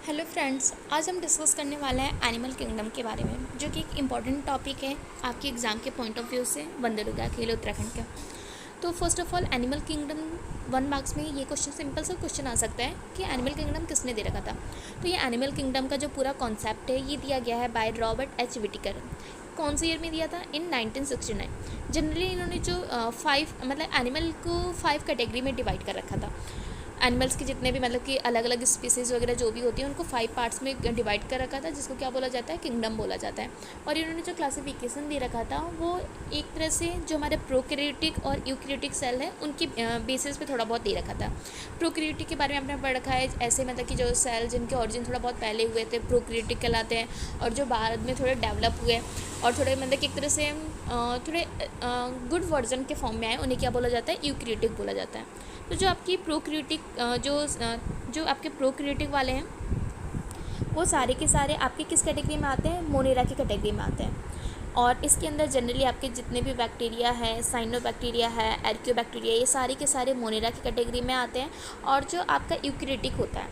Hello friends, आज हम discuss करने वाले हैं एनिमल किंगडम के बारे में, जो कि एक इम्पॉर्टेंट टॉपिक है आपके एग्ज़ाम के पॉइंट ऑफ व्यू से बंदरगाह खेल उत्तराखंड का। तो first of all animal kingdom 1 marks में ये क्वेश्चन सिंपल सा क्वेश्चन आ सकता है कि एनिमल किंगडम किसने दे रखा था। तो ये एनिमल किंगडम का जो पूरा कॉन्सेप्ट है ये दिया गया है बाय रॉबर्ट एच विटिकर। कौन से ईयर में दिया था? इन 1969। जनरली इन्होंने जो 5 मतलब एनिमल को 5 कैटेगरी में डिवाइड कर रखा था। एनिमल्स के जितने भी मतलब कि अलग अलग स्पीसीज़ वगैरह जो भी होती हैं उनको 5 पार्ट्स में डिवाइड कर रखा था, जिसको क्या बोला जाता है? किंगडम बोला जाता है। और इन्होंने जो क्लासिफिकेशन दे रखा था वो एक तरह से जो हमारे प्रोकैरियोटिक और यूकैरियोटिक सेल है उनकी बेसिस पे थोड़ा बहुत दे रखा था। प्रोकैरियोटिक के बारे में आपने पढ़ रखा है, ऐसे मतलब कि जो सेल जिनके ऑरिजिन थोड़ा बहुत पहले हुए थे प्रोकैरियोटिक कहलाते हैं, और जो बाद में थोड़े डेवलप हुए और थोड़े मतलब कि एक तरह से थोड़े गुड वर्जन के फॉर्म में आए उन्हें क्या बोला जाता है? यूकैरियोटिक बोला जाता है। तो जो आपकी प्रोकैरियोटिक जो आपके प्रोकैरियोटिक वाले हैं वो सारे के सारे आपके किस कैटेगरी में आते हैं? मोनेरा की कैटेगरी में आते हैं। और इसके अंदर जनरली आपके जितने भी बैक्टीरिया है, साइनोबैक्टीरिया है, एर्कियोबैक्टीरिया, ये सारे के सारे मोनेरा की कैटेगरी में आते हैं। और जो आपका यूकैरियोटिक होता है,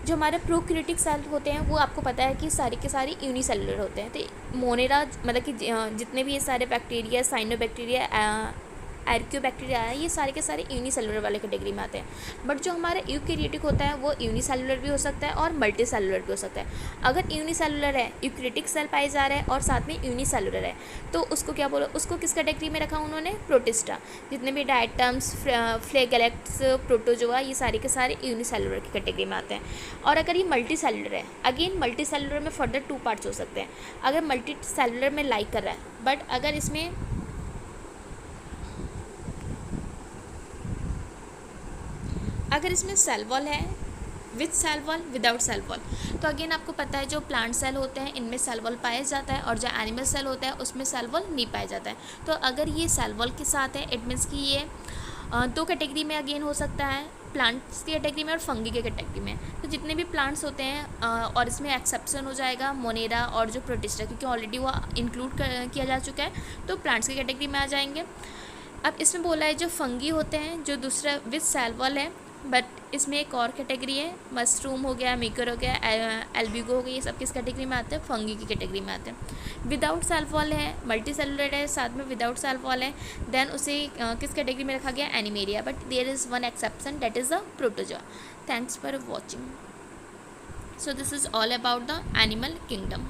जो हमारे प्रोकैरियोटिक सेल होते हैं वो आपको पता है कि सारे के सारे यूनिसेलुलर होते हैं। तो मोनेरा मतलब कि जितने भी ये सारे बैक्टीरिया, साइनोबैक्टीरिया, एर्कियोबैक्टीरिया है, ये सारे के सारे यूनिसेलुलर वाले कैटेगरी में आते हैं। बट जो हमारा यूकैरियोटिक होता है वो यूनिसेलुलर भी हो सकता है और मल्टी सेलुलर भी हो सकता है। अगर यूनिसेलुलर है, यूकैरियोटिक सेल पाए जा रहे हैं और साथ में यूनिसेलुलर है, तो उसको क्या बोलो? उसको किस कैटेगरी में रखा उन्होंने? प्रोटिस्टा। जितने भी डायटम्स, फ्लैगेलेट्स, प्रोटोजोआ, ये सारे के सारे यूनिसेलुलर की कैटेगरी में आते हैं। और अगर ये मल्टी सेलुलर है, अगेन मल्टी सेलुलर में फर्दर 2 पार्ट्स हो सकते हैं। अगर मल्टी सेलुलर में लाइक कर रहा है, बट अगर इसमें सेल वॉल है, with cell wall, without cell wall, तो अगेन आपको पता है जो प्लांट सेल होते हैं इनमें सेल वॉल पाया जाता है, और जो एनिमल सेल होता है उसमें सेल वॉल नहीं पाया जाता है। तो अगर ये सेल वॉल के साथ है, इट मीन्स कि ये 2 कैटेगरी में अगेन हो सकता है, प्लांट्स की कैटेगरी में और फंगी के कैटेगरी में। तो जितने भी प्लांट्स होते हैं और इसमें एक्सेप्शन हो जाएगा मोनेरा और जो प्रोटिस्टा, क्योंकि ऑलरेडी वो इंक्लूड किया जा चुका है, तो प्लांट्स की कैटेगरी में आ जाएंगे। अब इसमें बोला है जो फंगी होते हैं, जो दूसरा विथ सेल वॉल है, बट इसमें एक और कैटेगरी है, मशरूम हो गया, मीकर हो गया, एल्बिगो हो गया, ये सब किस कैटेगरी में आते हैं? फंगी की कैटेगरी में आते हैं। विदाउट सेल वॉल है, मल्टी सेलुलर है, साथ में विदाउट सेल वॉल है, देन उसे किस कैटेगरी में रखा गया? Animalia. But there is one exception, that is the protozoa. Thanks for watching. So this is all about the animal kingdom.